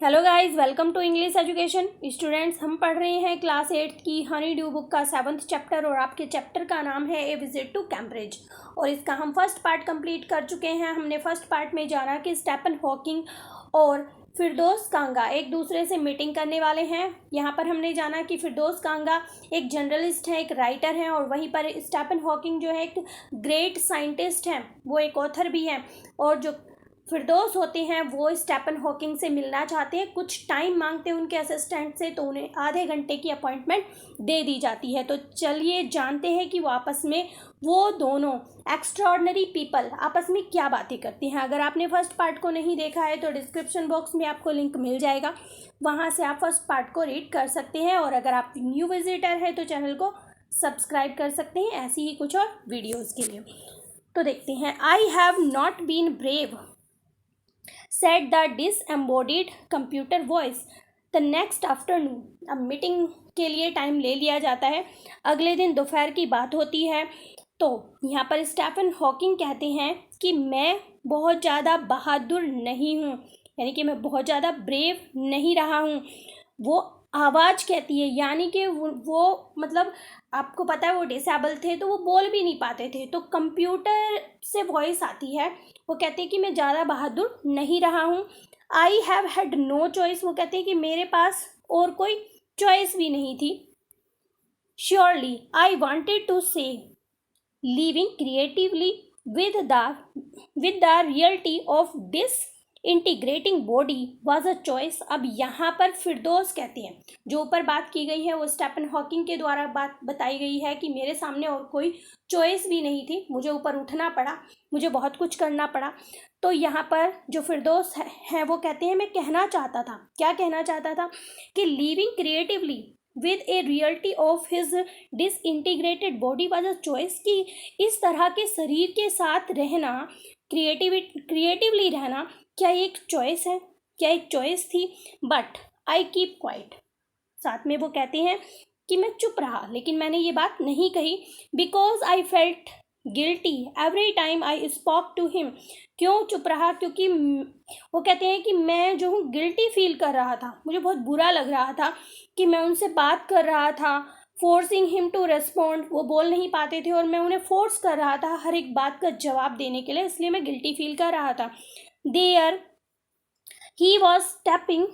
Hello guys, welcome to English education. Students, हम पढ़ रहे हैं क्लास 8 की हनी ड्यू बुक का 7th चैप्टर और आपके चैप्टर का नाम है ए विजिट टू कैम्ब्रिज। और इसका हम फर्स्ट पार्ट कंप्लीट कर चुके हैं। हमने फर्स्ट पार्ट में जाना कि स्टीफन हॉकिंग और फिरदौस कांगा एक दूसरे से मीटिंग करने वाले हैं। यहाँ पर हमने जाना कि फिरदौस कांगा एक जर्नलिस्ट है, एक राइटर है, और वहीं पर स्टीफन हॉकिंग जो है एक ग्रेट साइंटिस्ट हैं, वो एक ऑथर भी हैं। और जो फिरदौस होते हैं वो स्टीफन हॉकिंग से मिलना चाहते हैं, कुछ टाइम मांगते हैं उनके असिस्टेंट से, तो उन्हें आधे घंटे की अपॉइंटमेंट दे दी जाती है। तो चलिए जानते हैं कि वो आपस में वो दोनों एक्स्ट्रॉर्डनरी पीपल आपस में क्या बातें करती हैं। अगर आपने फर्स्ट पार्ट को नहीं देखा है तो डिस्क्रिप्शन बॉक्स में आपको लिंक मिल जाएगा, वहाँ से आप फर्स्ट पार्ट को रीड कर सकते हैं। और अगर आप न्यू विजिटर है तो चैनल को सब्सक्राइब कर सकते हैं ऐसी ही कुछ और वीडियोज़ के लिए। तो देखते हैं। I have not been brave said the disembodied computer voice the next afternoon। अब मीटिंग के लिए टाइम ले लिया जाता है, अगले दिन दोपहर की बात होती है। तो यहाँ पर स्टीफन हॉकिंग कहते हैं कि मैं बहुत ज़्यादा बहादुर नहीं हूँ, यानी कि मैं बहुत ज़्यादा ब्रेव नहीं रहा हूँ। वो आवाज़ कहती है, यानी कि वो मतलब आपको पता है वो डिसेबल थे तो वो बोल भी नहीं पाते थे, तो कंप्यूटर से वॉइस आती है। वो कहते हैं कि मैं ज़्यादा बहादुर नहीं रहा हूँ। I have had no choice, वो कहते हैं कि मेरे पास और कोई चॉइस भी नहीं थी। श्योरली आई वांटेड टू से living creatively with the reality of this integrating body was a choice. अब यहाँ पर फिरदौस कहते हैं, जो ऊपर बात की गई है वो स्टीफन हॉकिंग के द्वारा बात बताई गई है कि मेरे सामने और कोई चॉइस भी नहीं थी, मुझे ऊपर उठना पड़ा, मुझे बहुत कुछ करना पड़ा। तो यहाँ पर जो फिरदौस है वो कहते हैं मैं कहना चाहता था, क्या कहना चाहता था कि living creatively with a reality of his disintegrated body was a choice, कि इस तरह के शरीर के साथ रहना, क्रिएटिवली रहना क्या एक चॉइस है, क्या एक चॉइस थी। बट आई कीप क्वाइट, साथ में वो कहते हैं कि मैं चुप रहा, लेकिन मैंने ये बात नहीं कही। Because I felt guilty every time I spoke to him. क्यों चुप रहा? क्योंकि वो कहते हैं कि मैं जो हूँ गिल्टी फील कर रहा था, मुझे बहुत बुरा लग रहा था कि मैं उनसे बात कर रहा था। फोर्सिंग हिम टू रेस्पॉन्ड, वो बोल नहीं पाते थे और मैं उन्हें फोर्स कर रहा था हर एक बात का जवाब देने के लिए, इसलिए मैं गिल्टी फील कर रहा था। There he was tapping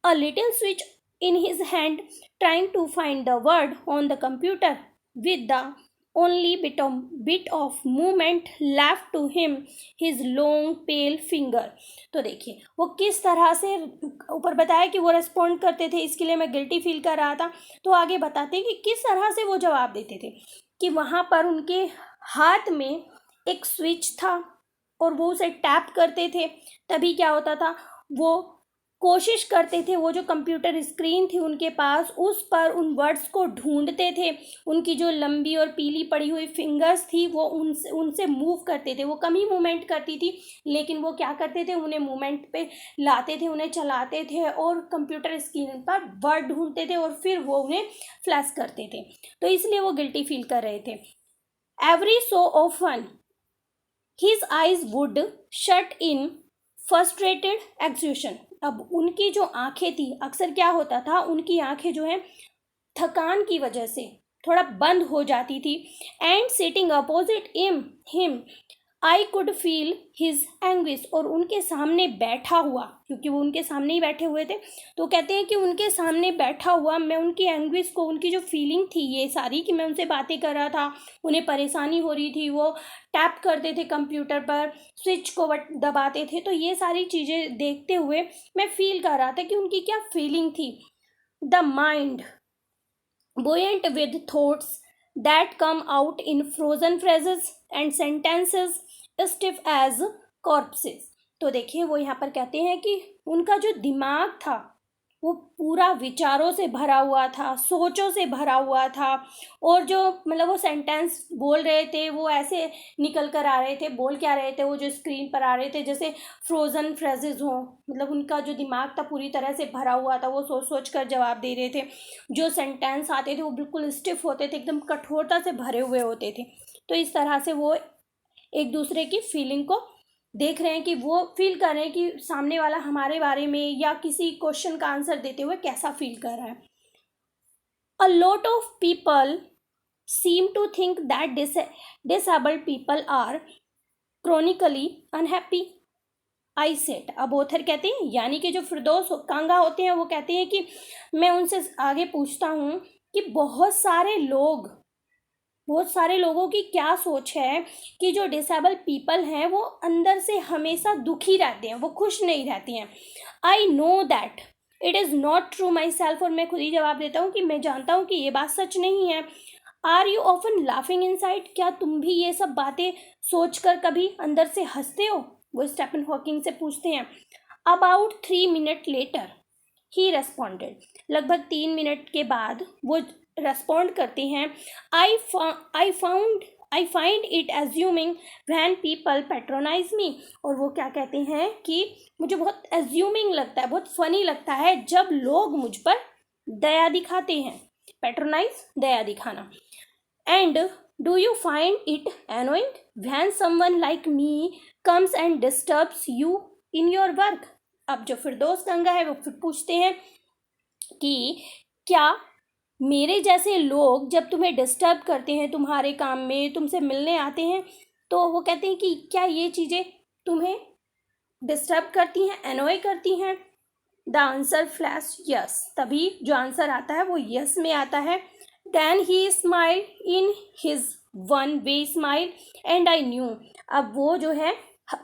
a little switch in his hand, trying to find the word on the computer with the only bit of movement left to him his long pale finger। तो देखिए वो किस तरह से, ऊपर बताया कि वो रेस्पॉन्ड करते थे, इसके लिए मैं गिल्टी फील कर रहा था। तो आगे बताते हैं कि किस तरह से वो जवाब देते थे, कि वहाँ पर उनके हाथ में एक स्विच था और वो उसे टैप करते थे, तभी क्या होता था, वो कोशिश करते थे, वो जो कंप्यूटर स्क्रीन थी उनके पास, उस पर उन वर्ड्स को ढूंढते थे। उनकी जो लंबी और पीली पड़ी हुई फिंगर्स थी वो उनसे मूव करते थे, वो कम ही मूवमेंट करती थी, लेकिन वो क्या करते थे, उन्हें मूवमेंट पे लाते थे, उन्हें चलाते थे और कंप्यूटर स्क्रीन पर वर्ड ढूंढते थे और फिर वो उन्हें फ्लैश करते थे। तो इसलिए वो गिल्टी फील कर रहे थे। Every so often His eyes would shut in frustrated exhaustion। अब उनकी जो आंखें थी, अक्सर क्या होता था, उनकी आंखें जो है थकान की वजह से थोड़ा बंद हो जाती थी। And sitting opposite him I could feel his anguish, और उनके सामने बैठा हुआ, क्योंकि वो उनके सामने ही बैठे हुए थे, तो कहते हैं कि उनके सामने बैठा हुआ मैं उनकी एंग्विश को, उनकी जो फीलिंग थी ये सारी, कि मैं उनसे बातें कर रहा था, उन्हें परेशानी हो रही थी, वो टैप करते थे कंप्यूटर पर, स्विच को दबाते थे, तो ये सारी चीज़ें देखते हुए मैं फील कर रहा था कि उनकी क्या फीलिंग थी। The mind buoyant with thoughts that come out in frozen phrases and sentences stiff as corpses। तो देखिए वो यहाँ पर कहते हैं कि उनका जो दिमाग था वो पूरा विचारों से भरा हुआ था, सोचों से भरा हुआ था, और जो मतलब वो सेंटेंस बोल रहे थे वो ऐसे निकल कर आ रहे थे, बोल क्या रहे थे, वो जो स्क्रीन पर आ रहे थे जैसे फ्रोज़न फ्रेजेस हों, मतलब उनका जो दिमाग था पूरी तरह से भरा हुआ था, वो सोच सोच कर जवाब दे रहे थे। जो सेंटेंस आते थे वो बिल्कुल स्टिफ होते थे, एकदम कठोरता से भरे हुए होते थे। तो इस तरह से वो एक दूसरे की फीलिंग को देख रहे हैं कि वो फील कर रहे हैं कि सामने वाला हमारे बारे में या किसी क्वेश्चन का आंसर देते हुए कैसा फील कर रहा है. A lot of people seem to think that disabled people are chronically unhappy. I said. अब ऑथर कहते हैं यानी कि जो फिरदौस कांगा होते हैं वो कहते हैं कि मैं उनसे आगे पूछता हूँ कि बहुत सारे लोगों की क्या सोच है कि जो डिसेबल पीपल हैं वो अंदर से हमेशा दुखी रहते हैं, वो खुश नहीं रहती हैं. I know that it is not true my self. और मैं खुद ही जवाब देता हूँ कि मैं जानता हूँ कि ये बात सच नहीं है. Are you often laughing inside. क्या तुम भी ये सब बातें सोचकर कभी अंदर से हंसते हो, वो स्टीफन हॉकिंग से पूछते हैं. अबाउट 3 मिनट लेटर ही रेस्पॉन्डेड. लगभग 3 मिनट के बाद वो रेस्पॉन्ड करते हैं. I find it amusing when people patronise me. और वो क्या कहते हैं कि मुझे बहुत एज्यूमिंग लगता है, बहुत फनी लगता है जब लोग मुझ पर दया दिखाते हैं. पैट्रोनाइज, दया दिखाना. And do you find it annoying when someone like me comes and disturbs you in your work. अब जो फिरदौस कांगा है वो फिर पूछते हैं कि क्या मेरे जैसे लोग जब तुम्हें डिस्टर्ब करते हैं तुम्हारे काम में, तुमसे मिलने आते हैं, तो वो कहते हैं कि क्या ये चीज़ें तुम्हें डिस्टर्ब करती हैं, एनॉय करती हैं. The answer flash yes. तभी जो आंसर आता है वो यस में आता है. Then he smile in his one way smile and I knew. अब वो जो है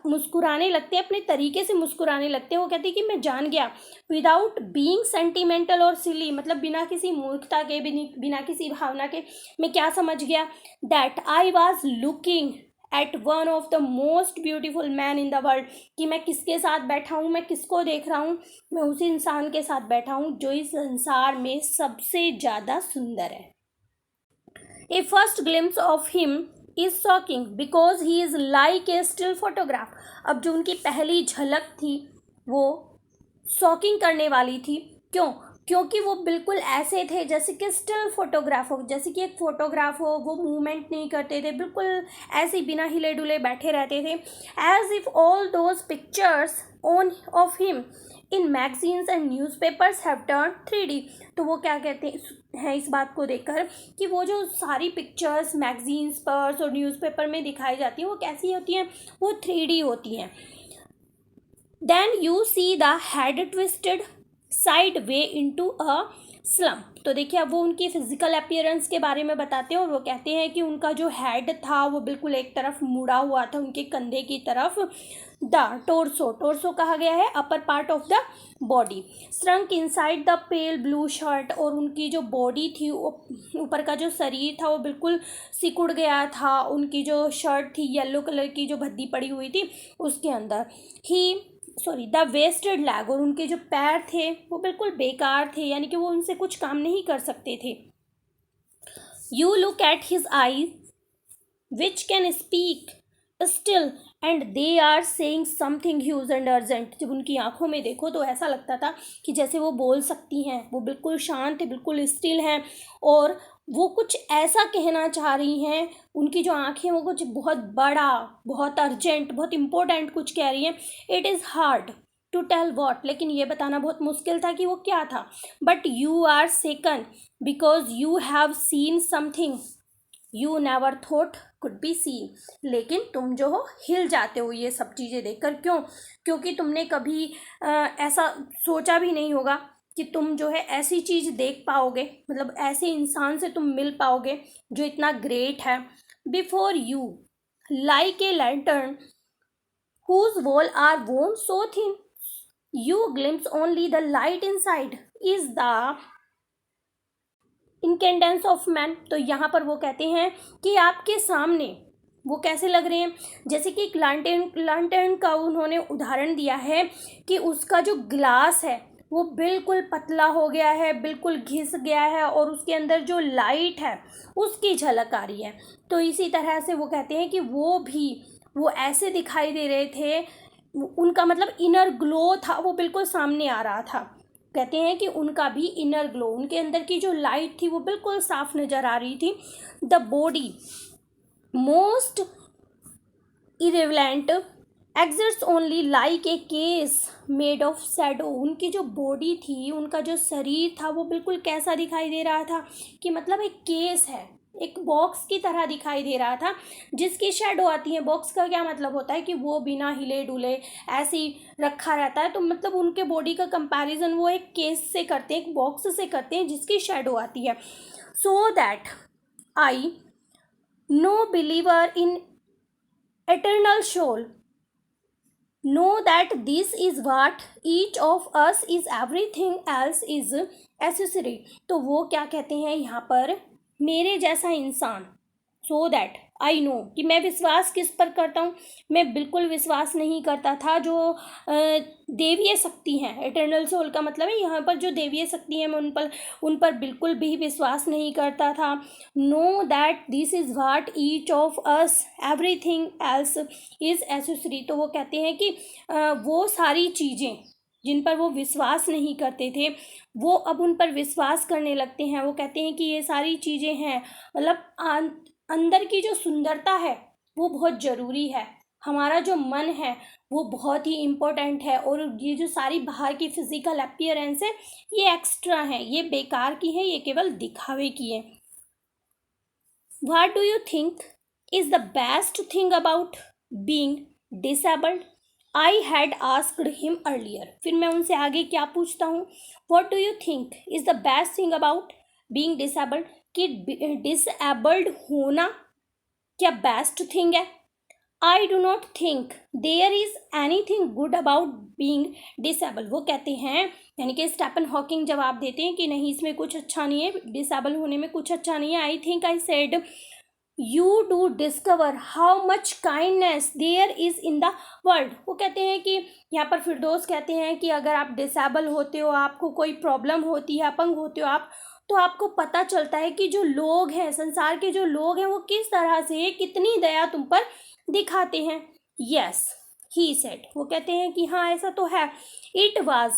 मुस्कुराने लगते हैं, अपने तरीके से मुस्कुराने लगते हैं. वो कहते हैं कि मैं जान गया. विदाउट बीइंग सेंटिमेंटल और सिली, मतलब बिना किसी मूर्खता के, बिना किसी भावना के, मैं क्या समझ गया. That I was looking at one of the most beautiful man in the world. कि मैं किसके साथ बैठा हूँ, मैं किसको देख रहा हूँ. मैं उसी इंसान के साथ बैठा हूँ जो इस संसार में सबसे ज़्यादा सुंदर है. A first glimpse of him is shocking because he is like a still photograph. अब जो उनकी पहली झलक थी वो शॉकिंग करने वाली थी. क्यों? क्योंकि वो बिल्कुल ऐसे थे जैसे कि स्टिल फोटोग्राफ हो, जैसे कि एक फोटोग्राफ हो. वो मूवमेंट नहीं करते थे, बिल्कुल ऐसे बिना हिले डुले बैठे रहते थे. As if all those pictures on of him in magazines and newspapers have turn 3D. तो वो क्या कहते हैं इस बात को देखकर कि वो जो सारी पिक्चर्स मैगजीन्स पर और न्यूज़पेपर में दिखाई जाती हैं वो कैसी होती हैं, वो 3D होती हैं. Then you see the head twisted sideways into a slump. तो देखिए अब वो उनकी फिजिकल अपीयरेंस के बारे में बताते हैं और वो कहते हैं कि उनका जो हेड था वो बिल्कुल एक तरफ मुड़ा हुआ था, उनके कंधे की तरफ. द टोर्सो कहा गया है upper part of the body. Shrunk inside the pale blue shirt. और उनकी जो बॉडी थी, ऊपर का जो शरीर था वो बिल्कुल सिकुड़ गया था. उनकी जो शर्ट थी येलो कलर की जो भद्दी पड़ी हुई थी उसके अंदर. The wasted lag. और उनके जो पैर थे वो बिल्कुल बेकार थे, यानी कि वो उनसे कुछ काम नहीं कर सकते थे. You look at his eyes which can speak still and they are saying something huge and urgent. जब उनकी आंखों में देखो तो ऐसा लगता था कि जैसे वो बोल सकती हैं. वो बिल्कुल शांत है, बिल्कुल स्टिल हैं और वो कुछ ऐसा कहना चाह रही हैं. उनकी जो आंखें वो कुछ बहुत बड़ा, बहुत अर्जेंट, बहुत इम्पोर्टेंट कुछ कह रही हैं. It is hard to tell what. लेकिन ये बताना बहुत मुश्किल था कि वो क्या था. But you are shaken because you have seen something you never thought could be seen. लेकिन तुम जो हो हिल जाते हो ये सब चीज़ें देखकर. क्यों? क्योंकि तुमने कभी ऐसा सोचा भी नहीं होगा कि तुम जो है ऐसी चीज़ देख पाओगे, मतलब ऐसे इंसान से तुम मिल पाओगे जो इतना ग्रेट है. Before you like a lantern whose wall are worn so thin you glimpse only the light inside is the incandescence of man. तो यहाँ पर वो कहते हैं कि आपके सामने वो कैसे लग रहे हैं, जैसे कि एक लांटेन का उन्होंने उदाहरण दिया है कि उसका जो ग्लास है वो बिल्कुल पतला हो गया है, बिल्कुल घिस गया है और उसके अंदर जो लाइट है उसकी झलक आ रही है. तो इसी तरह से वो कहते हैं कि वो ऐसे दिखाई दे रहे थे. उनका मतलब इनर ग्लो था वो बिल्कुल सामने आ रहा था. कहते हैं कि उनका भी इनर ग्लो, उनके अंदर की जो लाइट थी वो बिल्कुल साफ नज़र आ रही थी. The body most irrelevant exits only like a case made of shadow. उनकी जो बॉडी थी, उनका जो शरीर था, वो बिल्कुल कैसा दिखाई दे रहा था कि मतलब एक केस है, एक बॉक्स की तरह दिखाई दे रहा था जिसकी शैडो आती है। बॉक्स का क्या मतलब होता है कि वो बिना हिले डुले ऐसे ही रखा रहता है, तो मतलब उनके बॉडी का कंपैरिजन वो एक केस से करते हैं, एक बॉक्स से करते हैं जिसकी शैडो आती है। So that I know believer in eternal soul know that this is what each of us is, everything else is accessory। तो वो क्या कहते हैं यहाँ पर, मेरे जैसा इंसान, सो दैट आई नो, कि मैं विश्वास किस पर करता हूँ, मैं बिल्कुल विश्वास नहीं करता था जो देवीय शक्ति हैं। एटर्नल सोल का मतलब है यहाँ पर जो देवीय शक्ति है, मैं उन पर बिल्कुल भी विश्वास नहीं करता था। Know that this is what each of us everything else is accessory. तो वो कहते हैं कि वो सारी चीज़ें जिन पर वो विश्वास नहीं करते थे, वो अब उन पर विश्वास करने लगते हैं। वो कहते हैं कि ये सारी चीज़ें हैं, मतलब अंदर की जो सुंदरता है वो बहुत ज़रूरी है, हमारा जो मन है वो बहुत ही इम्पोर्टेंट है, और ये जो सारी बाहर की फिजिकल अपीयरेंस है ये एक्स्ट्रा है, ये बेकार की है, ये केवल दिखावे की है। What do you think is the best thing about being disabled? I had asked him earlier. फिर मैं उनसे आगे क्या पूछता हूँ, what do you think is the best thing about being disabled, कि डिसेबल्ड होना क्या बेस्ट थिंग है? I do not think there is anything good about being disable. वो कहते हैं, यानी कि स्टीफन हॉकिंग जवाब देते हैं कि नहीं, इसमें कुछ अच्छा नहीं है, डिसेबल होने में कुछ अच्छा नहीं है। I think I said you do discover how much kindness there is in the world. वो कहते हैं कि यहाँ पर फिरदौस कहते हैं कि अगर आप डिसेबल होते हो, आपको कोई प्रॉब्लम होती है, अपंग होते हो आप, तो आपको पता चलता है कि जो लोग हैं, संसार के जो लोग हैं, वो किस तरह से कितनी दया तुम पर दिखाते हैं। Yes he said. वो कहते हैं कि हाँ ऐसा तो है। It was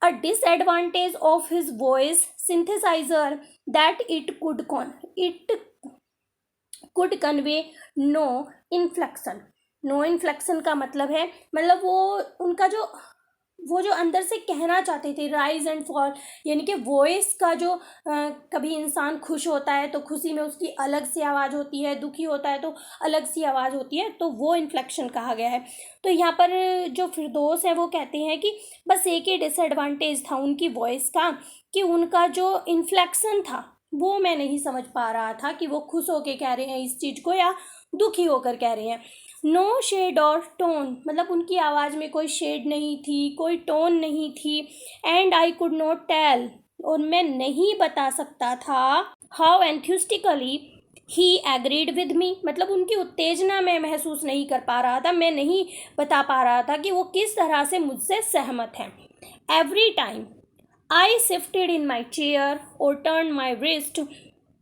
a disadvantage of his voice synthesiser that it could convey no inflection. No inflection का मतलब है, मतलब वो जो अंदर से कहना चाहते थे, राइज एंड फॉल, यानी कि वॉइस का जो कभी इंसान खुश होता है तो खुशी में उसकी अलग सी आवाज़ होती है, दुखी होता है तो अलग सी आवाज़ होती है, तो वो इन्फ्लेक्शन कहा गया है। तो यहाँ पर जो फिरदौस है वो कहते हैं कि बस एक ही डिसएडवांटेज था उनकी वॉइस का, कि उनका जो इन्फ्लेक्शन था वो मैं नहीं समझ पा रहा था कि वो खुश होकर कह रहे हैं इस चीज़ को या दुखी होकर कह रहे हैं। नो शेड और टोन, मतलब उनकी आवाज़ में कोई शेड नहीं थी, कोई टोन नहीं थी। And I could not tell, और मैं नहीं बता सकता था, how enthusiastically he agreed with me, मतलब उनकी उत्तेजना मैं महसूस नहीं कर पा रहा था, मैं नहीं बता पा रहा था कि वो किस तरह से मुझसे सहमत हैं। Every time I shifted in my chair और turn my wrist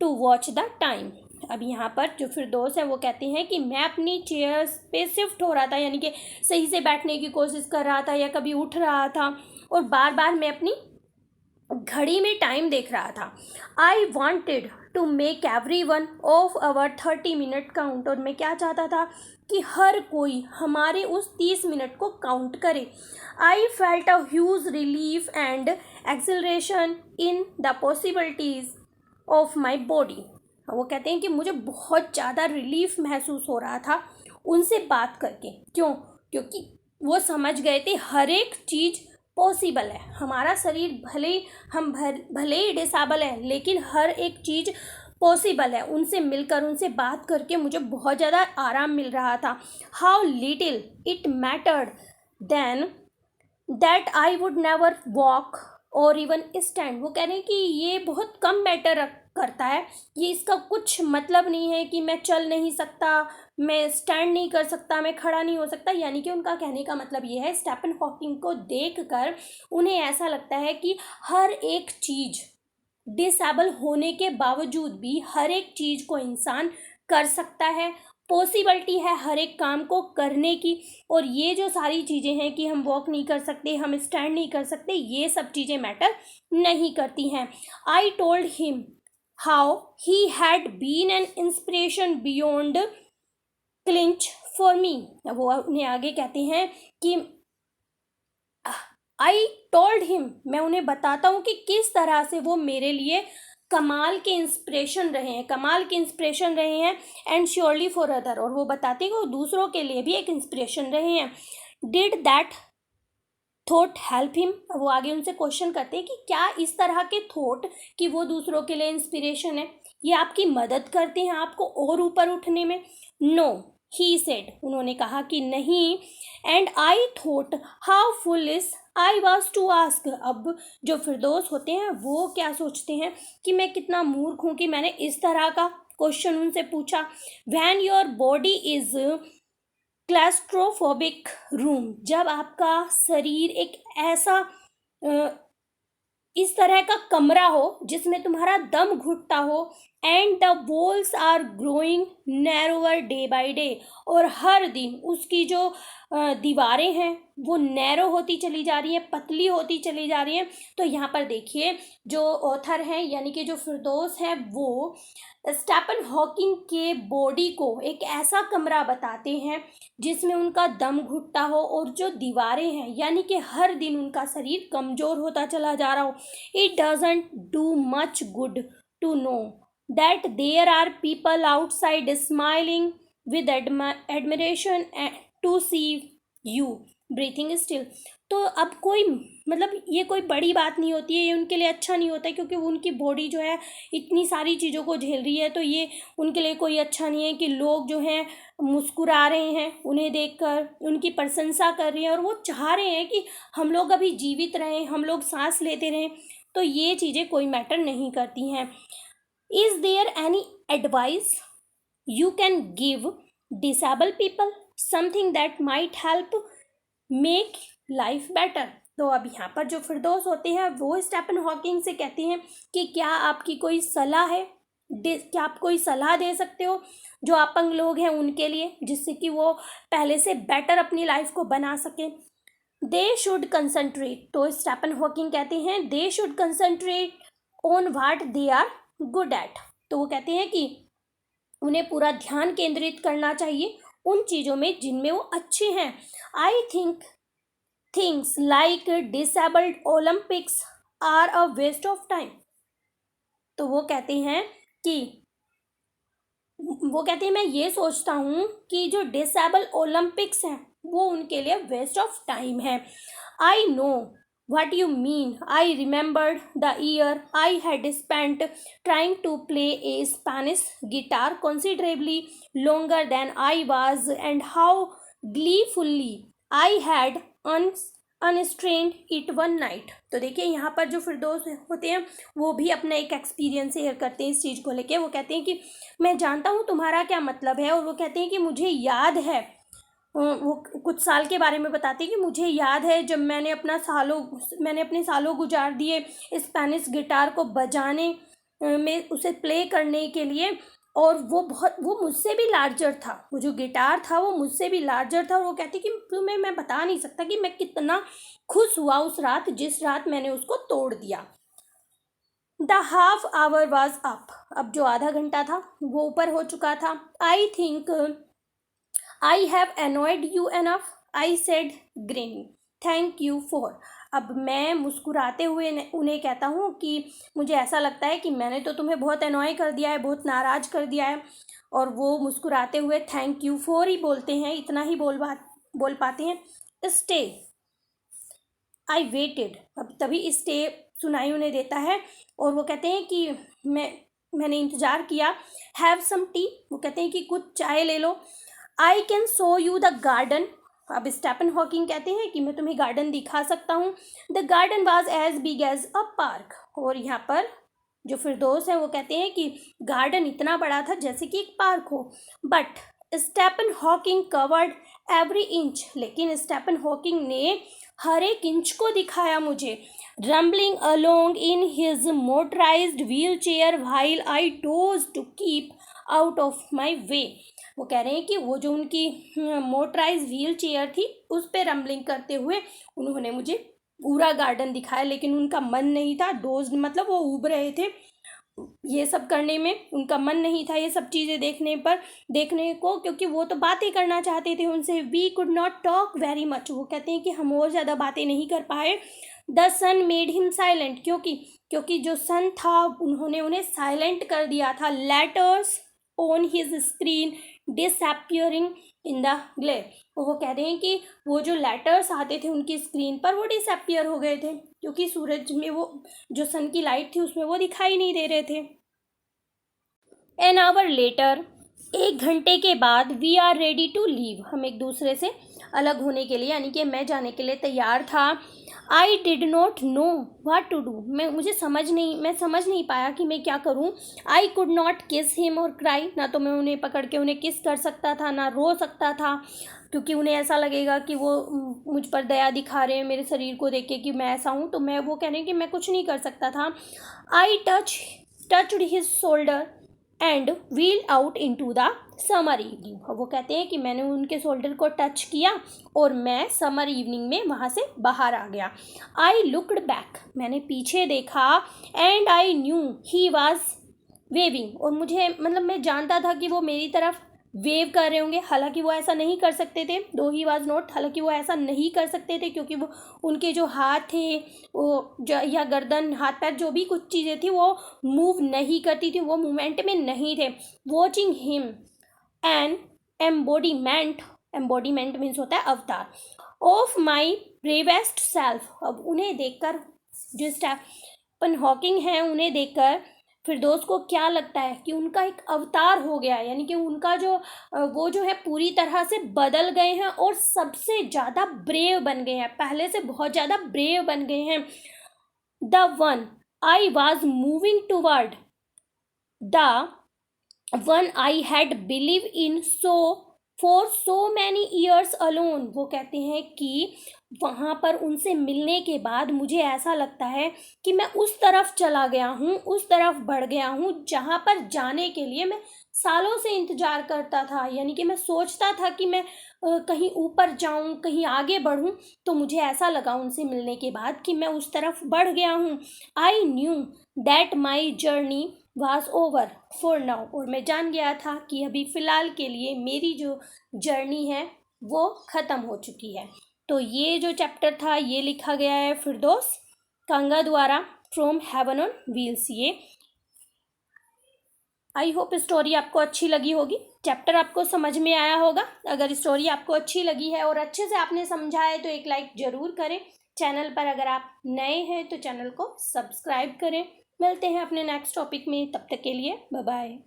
to watch the time. अब यहाँ पर जो फिरदौस है वो कहते हैं कि मैं अपनी चेयर पे शिफ्ट हो रहा था, यानी कि सही से बैठने की कोशिश कर रहा था या कभी उठ रहा था, और बार बार मैं अपनी घड़ी में टाइम देख रहा था। I wanted to make every one of our 30 minute count, और मैं क्या चाहता था कि हर कोई हमारे उस 30 मिनट को काउंट करे। I felt a huge relief and acceleration in the possibilities of my body. वो कहते हैं कि मुझे बहुत ज़्यादा रिलीफ महसूस हो रहा था उनसे बात करके। क्यों? क्योंकि वो समझ गए थे हर एक चीज़ पॉसिबल है, हमारा शरीर भले ही डिसेबल है, लेकिन हर एक चीज़ पॉसिबल है। उनसे मिलकर, उनसे बात करके मुझे बहुत ज़्यादा आराम मिल रहा था। How little it mattered then that I would never walk or even stand. वो कह रहे हैं कि ये बहुत कम मैटर करता है, ये इसका कुछ मतलब नहीं है कि मैं चल नहीं सकता, मैं स्टैंड नहीं कर सकता, मैं खड़ा नहीं हो सकता। यानी कि उनका कहने का मतलब ये है, स्टीफन हॉकिंग को देखकर उन्हें ऐसा लगता है कि हर एक चीज़, डिसेबल होने के बावजूद भी हर एक चीज़ को इंसान कर सकता है, पॉसिबिलिटी है हर एक काम को करने की। और ये जो सारी चीज़ें हैं कि हम वॉक नहीं कर सकते, हम स्टैंड नहीं कर सकते, ये सब चीज़ें मैटर नहीं करती हैं। I told him how he had been an inspiration beyond cliche for me, वो उन्हें आगे कहते हैं कि आई टोल्ड हिम, मैं उन्हें बताता हूँ कि किस तरह से वो मेरे लिए कमाल के इंस्पिरेशन रहे हैं, कमाल के इंस्पिरेशन रहे हैं, एंड श्योरली फॉर अदर, और वो बताते हैं कि वो दूसरों के लिए भी एक इंस्पिरेशन रहे हैं। Did that thought help him, वो आगे उनसे क्वेश्चन करते हैं कि क्या इस तरह के थॉट कि वो दूसरों के लिए इंस्पिरेशन है, ये आपकी मदद करते हैं आपको और ऊपर उठने में? नो, ही सेड, उन्होंने कहा कि नहीं। And I thought how foolish I was to ask, अब जो फिरदौस होते हैं वो क्या सोचते हैं कि मैं कितना मूर्ख हूँ कि मैंने इस तरह का क्वेश्चन उनसे पूछा। When your body is claustrophobic room, जब आपका शरीर एक ऐसा इस तरह का कमरा हो जिसमें तुम्हारा दम घुटता हो, and the walls are growing narrower day by day, और हर दिन उसकी जो दीवारें हैं वो नैरो होती चली जा रही हैं, पतली होती चली जा रही हैं। तो यहाँ पर देखिए जो ऑथर हैं यानी कि जो फिरदौस हैं वो स्टीफन हॉकिंग के बॉडी को एक ऐसा कमरा बताते हैं जिसमें उनका दम घुटता हो और जो दीवारें हैं यानी कि हर दिन उनका शरीर कमज़ोर होता चला जा रहा हो। It doesn't do much good to know that there are people outside smiling with admiration to see you breathing still. तो अब कोई मतलब ये कोई बड़ी बात नहीं होती है, ये उनके लिए अच्छा नहीं होता है क्योंकि उनकी बॉडी जो है इतनी सारी चीज़ों को झेल रही है, तो ये उनके लिए कोई अच्छा नहीं है कि लोग जो हैं मुस्कुरा रहे हैं उन्हें देखकर, उनकी प्रशंसा कर रहे हैं और वो चाह रहे हैं कि हम लोग अभी जीवित रहें, हम लोग सांस लेते रहें। तो ये चीज़ें कोई मैटर नहीं करती हैं। Is there any advice you can give disable people something that might help make life better. तो अब यहाँ पर जो फिरदौस होते हैं वो स्टीफन हॉकिंग से कहते हैं कि क्या आपकी कोई सलाह है, क्या आप कोई सलाह दे सकते हो जो अपंग लोग हैं उनके लिए, जिससे कि वो पहले से बेटर अपनी लाइफ को बना सकें। दे शुड कंसंट्रेट, तो स्टीफन हॉकिंग कहते हैं they should concentrate on what they are good at. तो वो कहते हैं कि उन्हें पूरा ध्यान केंद्रित करना चाहिए उन चीज़ों में जिनमें वो अच्छे हैं। I think things like disabled Olympics are a waste of time. तो वो कहते हैं मैं ये सोचता हूँ कि जो डिसेबल ओलंपिक्स हैं वो उनके लिए वेस्ट ऑफ टाइम है। I know what you mean. I remembered the year I had spent trying to play a Spanish guitar considerably longer than I was, and how gleefully I had unstrained it one night. तो देखिए यहाँ पर जो फिरदौस होते हैं वो भी अपना एक एक्सपीरियंस शेयर करते हैं इस चीज़ को लेके। वो कहते हैं कि मैं जानता हूँ तुम्हारा क्या मतलब है, और वो कहते हैं कि मुझे याद है, वो कुछ साल के बारे में बताते हैं कि मुझे याद है जब मैंने अपने सालों गुजार दिए स्पेनिश गिटार को बजाने में, उसे प्ले करने के लिए, और वो मुझसे भी लार्जर था, वो जो गिटार था वो मुझसे भी लार्जर था। और वो कहती कि तुम्हें मैं बता नहीं सकता कि मैं कितना खुश हुआ उस रात जिस रात मैंने उसको तोड़ दिया। The half hour was up, अब जो आधा घंटा था वो ऊपर हो चुका था। I think I have annoyed you enough, I said grinning. Thank you for. अब मैं मुस्कुराते हुए उन्हें कहता हूँ कि मुझे ऐसा लगता है कि मैंने तो तुम्हें बहुत अनॉय कर दिया है, बहुत नाराज़ कर दिया है। और वो मुस्कुराते हुए थैंक यू फॉर ही बोलते हैं, इतना ही बोल पाते हैं। स्टे, आई वेटेड, अब तभी स्टे सुनाई उन्हें देता है और वो कहते हैं कि मैंने इंतज़ार किया। हैव सम टी, वो कहते हैं कि कुछ चाय ले लो। I can show you the garden, अब स्टीफन हॉकिंग कहते हैं कि मैं तुम्हें गार्डन दिखा सकता हूँ। The garden was as big as a park, और यहाँ पर जो फिरदौस है वो कहते हैं कि गार्डन इतना बड़ा था जैसे कि एक पार्क हो। But Stephen Hawking covered every inch, लेकिन स्टीफन हॉकिंग ने हर एक इंच को दिखाया मुझे। Rumbling along in his motorised wheel chair while I dodge to keep out of my way. वो कह रहे हैं कि वो जो उनकी मोटराइज व्हील चेयर थी उस पर रम्बलिंग करते हुए उन्होंने मुझे पूरा गार्डन दिखाया, लेकिन उनका मन नहीं था, डोज मतलब वो ऊब रहे थे ये सब करने में उनका मन नहीं था, ये सब चीज़ें देखने को, क्योंकि वो तो बातें करना चाहते थे उनसे। We could not talk very much, वो कहते हैं कि हम और ज़्यादा बातें नहीं कर पाए। The sun made him silent, क्योंकि जो सन था उन्होंने उन्हें साइलेंट कर दिया था। Letters on his screen disappearing in the glare, वो कह रहे हैं कि वो जो लेटर्स आते थे उनकी स्क्रीन पर वो डिसअपियर हो गए थे, क्योंकि सूरज में वो जो सन की लाइट थी उसमें वो दिखाई नहीं दे रहे थे। एन आवर लेटर, 1 घंटे के बाद, we are ready to leave, हम एक दूसरे से अलग होने के लिए, यानी कि मैं जाने के लिए तैयार था। I did not know what to do, मैं समझ नहीं पाया कि मैं क्या करूं। I could not kiss him or cry, ना तो मैं उन्हें पकड़ के उन्हें किस कर सकता था, ना रो सकता था, क्योंकि उन्हें ऐसा लगेगा कि वो मुझ पर दया दिखा रहे हैं मेरे शरीर को देख के कि मैं ऐसा हूँ, तो मैं वो कह रहे हैं कि मैं कुछ नहीं कर सकता था। आई touched his shoulder and wheel out into the summer evening, वो कहते हैं कि मैंने उनके शोल्डर को टच किया और मैं समर इवनिंग में वहाँ से बाहर आ गया। आई लुक्ड बैक, मैंने पीछे देखा, and I knew he was waving, और मैं जानता था कि वो मेरी तरफ वेव कर रहे होंगे। हालांकि वो ऐसा नहीं कर सकते थे, दो ही वाज नॉट, हालांकि वो ऐसा नहीं कर सकते थे क्योंकि वो उनके जो हाथ थे वो या गर्दन, हाथ पैर, जो भी कुछ चीज़ें थी वो मूव नहीं करती थी, वो मूवमेंट में नहीं थे। वॉचिंग हिम एन एम्बोडीमेंट मीन्स होता है अवतार, ऑफ माई ब्रेवेस्ट सेल्फ, अब उन्हें देखकर, जो स्टीफन हॉकिंग है उन्हें देखकर फिरदौस को क्या लगता है कि उनका एक अवतार हो गया है, यानी कि उनका वो जो है पूरी तरह से बदल गए हैं और सबसे ज़्यादा ब्रेव बन गए हैं, पहले से बहुत ज़्यादा ब्रेव बन गए हैं। The one I was moving toward, the one I had believe in for so many years alone, वो कहते हैं कि वहाँ पर उनसे मिलने के बाद मुझे ऐसा लगता है कि मैं उस तरफ चला गया हूँ, उस तरफ बढ़ गया हूँ जहाँ पर जाने के लिए मैं सालों से इंतज़ार करता था, यानी कि मैं सोचता था कि मैं कहीं ऊपर जाऊँ, कहीं आगे बढ़ूँ, तो मुझे ऐसा लगा उनसे मिलने के बाद कि मैं उस तरफ बढ़ गया हूँ। I knew that my journey was over for now, और मैं जान गया था कि अभी फ़िलहाल के लिए मेरी जो जर्नी है वो ख़त्म हो चुकी है। तो ये जो चैप्टर था ये लिखा गया है फिरदौस कांगा द्वारा, फ्रॉम हेवन ऑन व्हील्स। ये आई होप स्टोरी आपको अच्छी लगी होगी, चैप्टर आपको समझ में आया होगा। अगर स्टोरी आपको अच्छी लगी है और अच्छे से आपने समझा है तो एक लाइक ज़रूर करें। चैनल पर अगर आप नए हैं तो चैनल को सब्सक्राइब करें। मिलते हैं अपने नेक्स्ट टॉपिक में, तब तक के लिए बाय बाय।